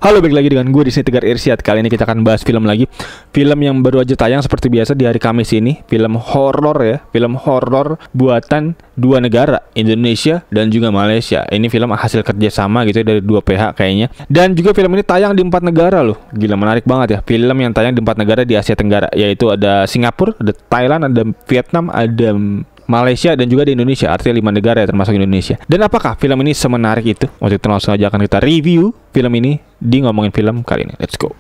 Halo, balik lagi dengan gue di sini Tegar Irsyad. Kali ini kita akan bahas film lagi. Film yang baru aja tayang seperti biasa di hari Kamis ini. Film horor ya. Film horor buatan dua negara, Indonesia dan juga Malaysia. Ini film hasil kerjasama gitu ya, dari dua pihak kayaknya. Dan juga film ini tayang di 4 negara loh. Gila, menarik banget ya. Film yang tayang di 4 negara di Asia Tenggara, yaitu ada Singapura, ada Thailand, ada Vietnam, ada Malaysia dan juga di Indonesia. Artinya 5 negara ya, termasuk Indonesia. Dan apakah film ini semenarik itu? Waktu itu langsung aja akan kita review film ini di Ngomongin Film kali ini. Let's go.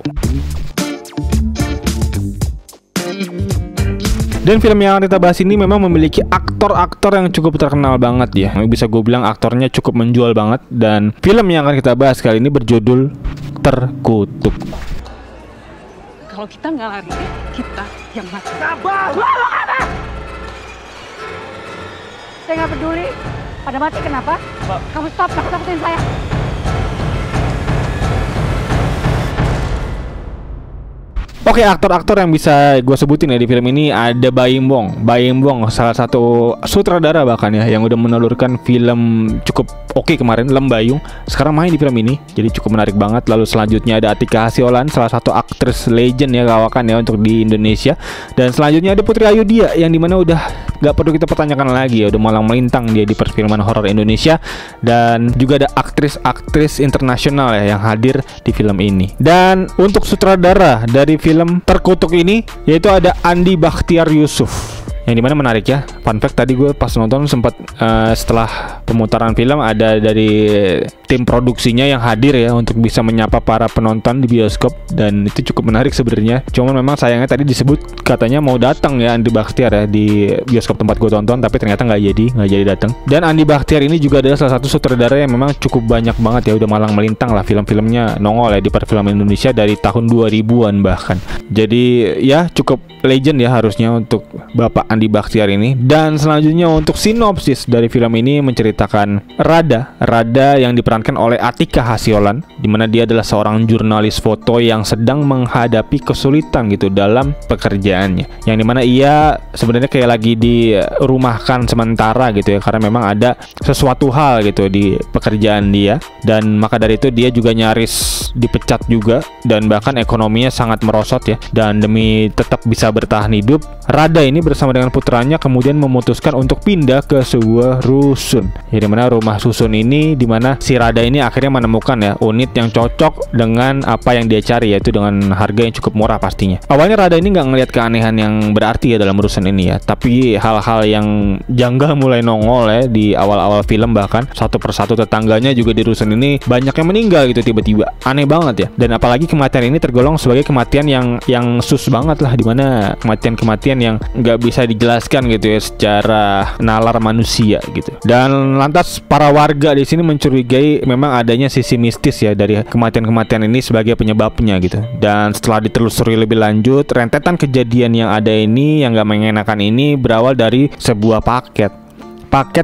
Dan film yang akan kita bahas ini memang memiliki aktor-aktor yang cukup terkenal banget ya. Bisa gue bilang aktornya cukup menjual banget. Dan film yang akan kita bahas kali ini berjudul Terkutuk. Kalau kita nggak lari, kita yang mati. Sabar! Saya nggak peduli. Pada mati kenapa? Kamu stop, nakut-nakutin saya. Oke, aktor-aktor yang bisa gue sebutin ya di film ini ada Baim Wong. Baim Wong salah satu sutradara bahkan ya, yang udah menelurkan film cukup oke kemarin, Lembayung. Sekarang main di film ini, jadi cukup menarik banget. Lalu selanjutnya ada Atika Hasyolan, salah satu aktris legend ya kawakan ya untuk di Indonesia. Dan selanjutnya ada Putri Ayudhya, yang dimana udah gak perlu kita pertanyakan lagi ya, udah malang melintang dia di perfilman horor Indonesia. Dan juga ada aktris-aktris internasional ya yang hadir di film ini. Dan untuk sutradara dari film Terkutuk ini yaitu ada Andi Bakhtiar Yusuf, yang dimana menarik ya. Fun fact, tadi gue pas nonton sempat setelah pemutaran film ada dari tim produksinya yang hadir ya untuk bisa menyapa para penonton di bioskop. Dan itu cukup menarik sebenarnya. Cuman memang sayangnya tadi disebut katanya mau datang ya Andi Bakhtiar ya di bioskop tempat gue tonton, tapi ternyata nggak jadi datang. Dan Andi Bakhtiar ini juga adalah salah satu sutradara yang memang cukup banyak banget ya, udah malang melintang lah film-filmnya nongol ya di perfilman Indonesia dari tahun 2000-an bahkan. Jadi ya cukup legend ya harusnya untuk Bapak Andi Bakhtiar ini. Dan selanjutnya untuk sinopsis dari film ini menceritakan Rada yang diperankan oleh Atika Hasyolan, dimana dia adalah seorang jurnalis foto yang sedang menghadapi kesulitan gitu dalam pekerjaannya, yang dimana ia sebenarnya kayak lagi dirumahkan sementara gitu ya, karena memang ada sesuatu hal gitu di pekerjaan dia. Dan maka dari itu dia juga nyaris dipecat juga, dan bahkan ekonominya sangat merosot ya. Dan demi tetap bisa bertahan hidup, Rada ini bersama dengan putranya kemudian memutuskan untuk pindah ke sebuah rusun. Ya, dimana rumah susun ini, dimana si Rada ini akhirnya menemukan ya unit yang cocok dengan apa yang dia cari, yaitu dengan harga yang cukup murah pastinya. Awalnya Rada ini nggak ngelihat keanehan yang berarti ya dalam rusun ini ya, tapi hal-hal yang janggal mulai nongol ya di awal-awal film. Bahkan satu persatu tetangganya juga di rusun ini banyak yang meninggal gitu tiba-tiba. Aneh banget ya. Dan apalagi kematian ini tergolong sebagai kematian yang sus banget lah, dimana kematian yang nggak bisa dijelaskan gitu ya secara nalar manusia gitu. Dan lantas para warga di sini mencurigai memang adanya sisi mistis ya dari kematian-kematian ini sebagai penyebabnya gitu. Dan setelah ditelusuri lebih lanjut, rentetan kejadian yang ada ini yang nggak mengenakan ini berawal dari sebuah paket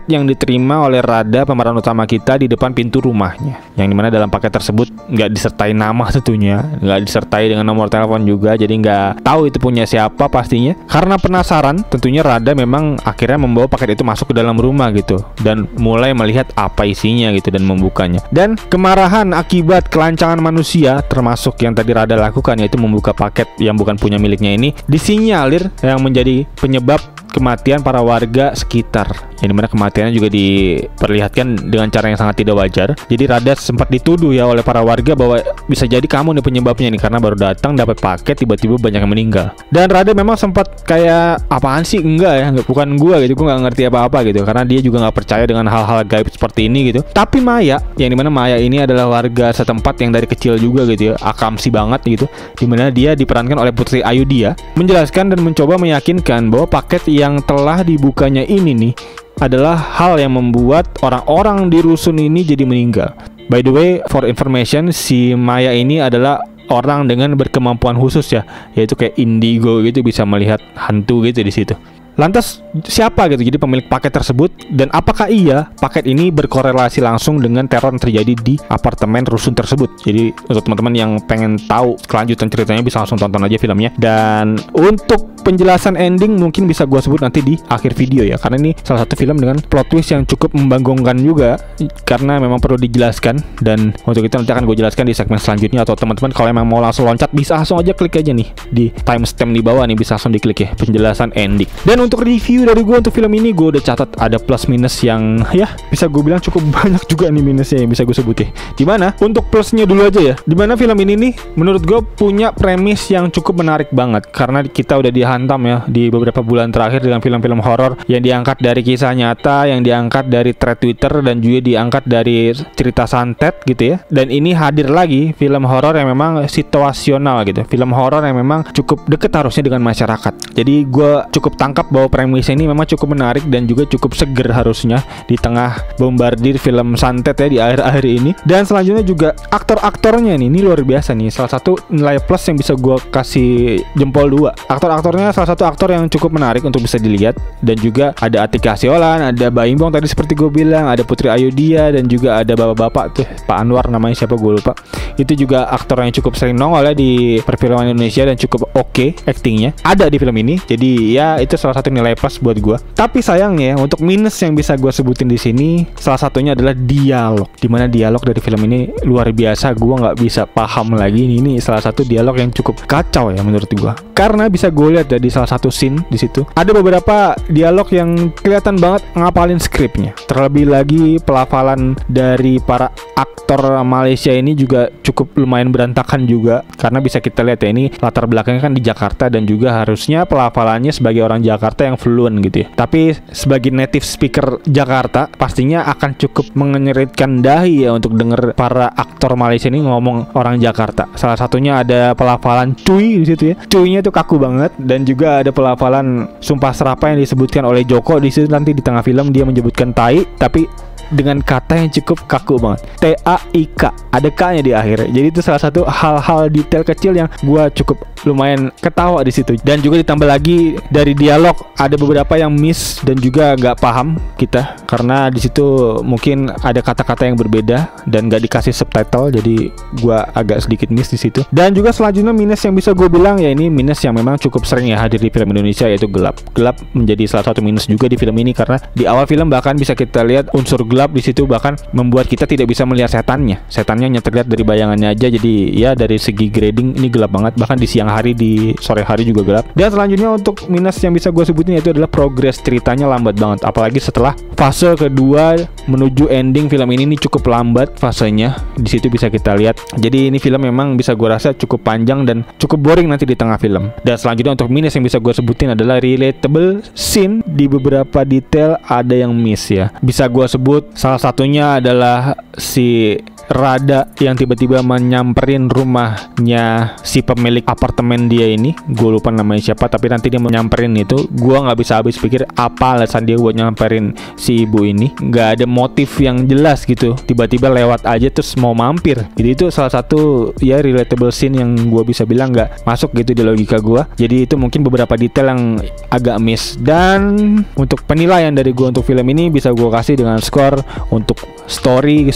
yang diterima oleh Rada, pemeran utama kita, di depan pintu rumahnya. Yang dimana dalam paket tersebut nggak disertai nama tentunya, nggak disertai dengan nomor telepon juga, jadi nggak tahu itu punya siapa pastinya. Karena penasaran, tentunya Rada memang akhirnya membawa paket itu masuk ke dalam rumah gitu, dan mulai melihat apa isinya gitu dan membukanya. Dan kemarahan akibat kelancangan manusia, termasuk yang tadi Rada lakukan, yaitu membuka paket yang bukan punya miliknya ini, disinyalir yang menjadi penyebab kematian para warga sekitar, yang dimana kematiannya juga diperlihatkan dengan cara yang sangat tidak wajar. Jadi Rada sempat dituduh ya oleh para warga bahwa bisa jadi kamu nih penyebabnya nih, karena baru datang dapat paket tiba-tiba banyak yang meninggal. Dan Rada memang sempat kayak apaan sih, enggak ya, bukan gua gitu, gua nggak ngerti apa-apa gitu, karena dia juga nggak percaya dengan hal-hal gaib seperti ini gitu. Tapi Maya, yang dimana Maya ini adalah warga setempat yang dari kecil juga gitu ya, akamsi banget gitu, dimana dia diperankan oleh Putri Ayudhya, menjelaskan dan mencoba meyakinkan bahwa paket yang telah dibukanya ini nih adalah hal yang membuat orang-orang di rusun ini jadi meninggal. By the way, for information, si Maya ini adalah orang dengan berkemampuan khusus ya, yaitu kayak indigo gitu, bisa melihat hantu gitu di situ. Lantas siapa gitu jadi pemilik paket tersebut, dan apakah iya paket ini berkorelasi langsung dengan teror yang terjadi di apartemen rusun tersebut. Jadi untuk teman-teman yang pengen tahu kelanjutan ceritanya bisa langsung tonton aja filmnya. Dan untuk penjelasan ending mungkin bisa gue sebut nanti di akhir video ya, karena ini salah satu film dengan plot twist yang cukup membanggongkan juga, karena memang perlu dijelaskan. Dan untuk itu nanti akan gue jelaskan di segmen selanjutnya, atau teman-teman kalau emang mau langsung loncat bisa langsung aja klik aja nih di timestamp di bawah nih, bisa langsung diklik ya penjelasan ending. Dan untuk review dari gue untuk film ini, gue udah catat ada plus minus yang ya bisa gue bilang cukup banyak juga nih minusnya yang bisa gue sebut ya. Dimana untuk plusnya dulu aja ya, dimana film ini nih menurut gue punya premis yang cukup menarik banget, karena kita udah dihantam ya di beberapa bulan terakhir dengan film-film horor yang diangkat dari kisah nyata, yang diangkat dari thread Twitter, dan juga diangkat dari cerita santet gitu ya. Dan ini hadir lagi film horor yang memang situasional gitu, film horor yang memang cukup deket harusnya dengan masyarakat. Jadi gue cukup tangkap bahwa premisnya ini memang cukup menarik dan juga cukup seger harusnya di tengah bombardir film santet ya di akhir-akhir ini. Dan selanjutnya juga aktor-aktornya nih, ini luar biasa nih, salah satu nilai plus yang bisa gue kasih jempol 2. Aktor-aktornya salah satu aktor yang cukup menarik untuk bisa dilihat, dan juga ada Atika Siolan, ada Baim Bong tadi seperti gue bilang, ada Putri Ayudhya, dan juga ada bapak-bapak tuh, Pak Anwar namanya siapa gue lupa. Itu juga aktor yang cukup sering nongol ya di perfilman Indonesia dan cukup oke aktingnya ada di film ini. Jadi ya itu salah satu nilai plus buat gue. Tapi sayangnya untuk minus yang bisa gue sebutin di sini, salah satunya adalah dialog. Dimana dialog dari film ini luar biasa, gue nggak bisa paham lagi. Ini salah satu dialog yang cukup kacau ya menurut gue. Karena bisa gue lihat ya di salah satu scene di situ ada beberapa dialog yang kelihatan banget ngapalin skripnya. Terlebih lagi pelafalan dari para aktor Malaysia ini juga cukup lumayan berantakan juga, karena bisa kita lihat ya ini latar belakangnya kan di Jakarta, dan juga harusnya pelafalannya sebagai orang Jakarta yang fluent gitu ya. Tapi sebagai native speaker Jakarta pastinya akan cukup mengenyitkan dahi ya untuk denger para aktor Malaysia ini ngomong orang Jakarta. Salah satunya ada pelafalan cuy di situ ya. Cuynya tuh kaku banget, dan juga ada pelafalan sumpah serapah yang disebutkan oleh Joko di situ. Nanti di tengah film dia menyebutkan tai tapi dengan kata yang cukup kaku banget, TAIK, ada K-nya di akhir. Jadi itu salah satu hal-hal detail kecil yang gue cukup lumayan ketawa di situ. Dan juga ditambah lagi dari dialog ada beberapa yang miss dan juga nggak paham kita, karena di situ mungkin ada kata-kata yang berbeda dan nggak dikasih subtitle, jadi gue agak sedikit miss di situ. Dan juga selanjutnya minus yang bisa gue bilang ya, ini minus yang memang cukup sering ya hadir di film Indonesia, yaitu gelap. Gelap menjadi salah satu minus juga di film ini, karena di awal film bahkan bisa kita lihat unsur gelap di situ, bahkan membuat kita tidak bisa melihat setannya. Setannya hanya terlihat dari bayangannya aja. Jadi ya dari segi grading ini gelap banget, bahkan di siang hari, di sore hari juga gelap. Dan selanjutnya untuk minus yang bisa gue sebutin yaitu adalah progres ceritanya lambat banget, apalagi setelah fase kedua menuju ending film ini cukup lambat fasenya. Di situ bisa kita lihat. Jadi ini film memang bisa gue rasa cukup panjang dan cukup boring nanti di tengah film. Dan selanjutnya untuk minus yang bisa gue sebutin adalah relatable scene. Di beberapa detail ada yang miss ya. Bisa gue sebut salah satunya adalah si Rada yang tiba-tiba menyamperin rumahnya si pemilik apartemen dia ini. Gue lupa namanya siapa, tapi nanti dia menyamperin itu. Gue nggak bisa habis pikir apa alasan dia buat nyamperin si ibu ini. Nggak ada motif yang jelas gitu, tiba-tiba lewat aja terus mau mampir. Jadi itu salah satu ya relatable scene yang gue bisa bilang nggak masuk gitu di logika gue. Jadi itu mungkin beberapa detail yang agak miss. Dan untuk penilaian dari gue untuk film ini bisa gue kasih dengan skor untuk story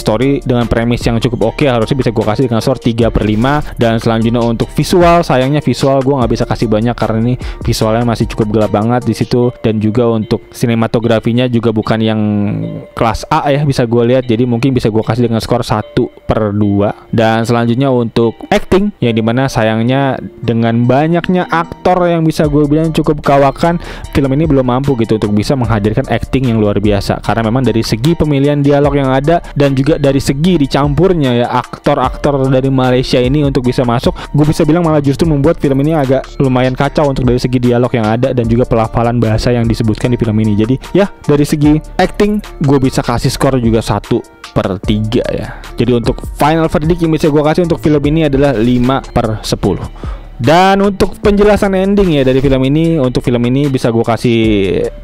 dengan premis yang cukup oke, harusnya bisa gue kasih dengan skor 3/5. Dan selanjutnya untuk visual, sayangnya visual gue nggak bisa kasih banyak karena ini visualnya masih cukup gelap banget di situ. Dan juga untuk sinematografinya juga bukan yang kelas A ya, bisa gue lihat. Jadi mungkin bisa gue kasih dengan skor 1/2. Dan selanjutnya untuk acting, yang dimana sayangnya dengan banyaknya aktor yang bisa gue bilang cukup kawakan, film ini belum mampu gitu untuk bisa menghadirkan acting yang luar biasa. Karena memang dari segi pemilihan dialog yang ada dan juga dari segi dicampurnya ya aktor-aktor dari Malaysia ini untuk bisa masuk, gue bisa bilang malah justru membuat film ini agak lumayan kacau untuk dari segi dialog yang ada dan juga pelafalan bahasa yang disebutkan di film ini. Jadi ya dari segi acting gue bisa kasih skor juga 1/3 ya. Jadi untuk final verdict yang bisa gue kasih untuk film ini adalah 5/10. Dan untuk penjelasan ending ya dari film ini, untuk film ini bisa gue kasih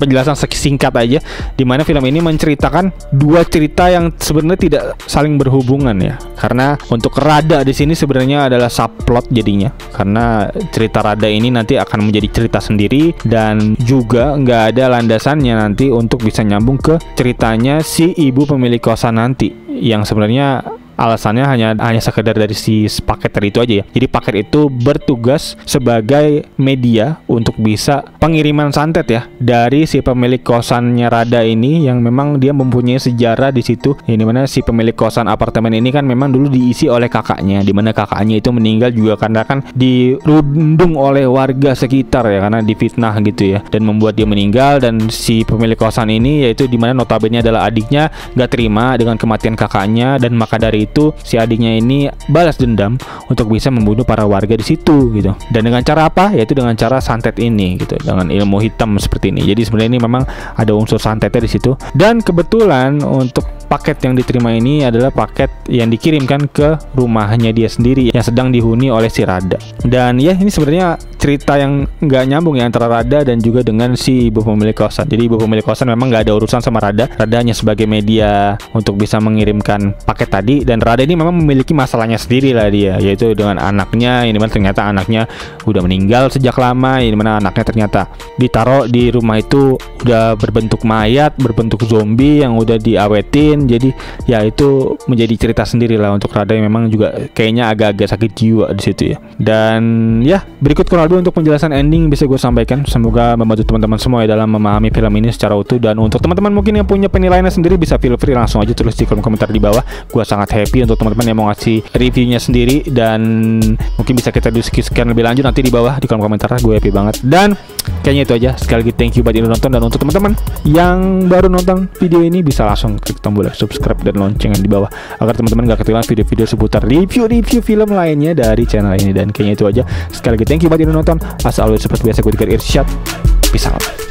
penjelasan singkat aja, dimana film ini menceritakan dua cerita yang sebenarnya tidak saling berhubungan ya. Karena untuk Rada di sini sebenarnya adalah subplot jadinya, karena cerita Rada ini nanti akan menjadi cerita sendiri dan juga nggak ada landasannya nanti untuk bisa nyambung ke ceritanya si ibu pemilik kosan nanti, yang sebenarnya alasannya hanya sekedar dari si paket itu aja ya. Jadi paket itu bertugas sebagai media untuk bisa pengiriman santet ya dari si pemilik kosannya Rada ini, yang memang dia mempunyai sejarah di situ. Ini mana si pemilik kosan apartemen ini kan memang dulu diisi oleh kakaknya, di mana kakaknya itu meninggal juga karena kan dirundung oleh warga sekitar ya, karena difitnah gitu ya, dan membuat dia meninggal. Dan si pemilik kosan ini yaitu di mana notabene adalah adiknya nggak terima dengan kematian kakaknya, dan maka dari itu si adiknya ini balas dendam untuk bisa membunuh para warga di situ gitu. Dan dengan cara apa? Yaitu dengan cara santet ini gitu, dengan ilmu hitam seperti ini. Jadi sebenarnya ini memang ada unsur santetnya di situ. Dan kebetulan untuk paket yang diterima ini adalah paket yang dikirimkan ke rumahnya dia sendiri yang sedang dihuni oleh si Rada. Dan ya ini sebenarnya cerita yang nggak nyambung ya antara Rada dan juga dengan si ibu pemilik kosan. Jadi ibu pemilik kosan memang nggak ada urusan sama Rada. Rada hanya sebagai media untuk bisa mengirimkan paket tadi, dan Rada ini memang memiliki masalahnya sendiri lah dia, yaitu dengan anaknya. Ini mana ternyata anaknya udah meninggal sejak lama. Ini mana anaknya ternyata ditaruh di rumah itu udah berbentuk mayat, berbentuk zombie yang udah diawetin. Jadi ya itu menjadi cerita sendiri lah untuk Rada yang memang juga kayaknya agak-agak sakit jiwa di situ ya. Dan ya berikut kurang lebih untuk penjelasan ending bisa gue sampaikan. Semoga membantu teman-teman semua ya dalam memahami film ini secara utuh. Dan untuk teman-teman mungkin yang punya penilaiannya sendiri bisa feel free langsung aja tulis di kolom komentar di bawah. Gue sangat happy untuk teman-teman yang mau ngasih reviewnya sendiri, dan mungkin bisa kita diskusikan lebih lanjut nanti di bawah di kolom komentar. Gue happy banget. Dan kayaknya itu aja. Sekali lagi thank you buat yang udah nonton, dan untuk teman-teman yang baru nonton video ini bisa langsung klik tombol subscribe dan loncengnya di bawah agar teman-teman gak ketinggalan video-video seputar review film lainnya dari channel ini. Dan kayaknya itu aja. Sekali lagi thank you buat yang udah nonton. As always seperti biasa gue Irsyad. Peace out.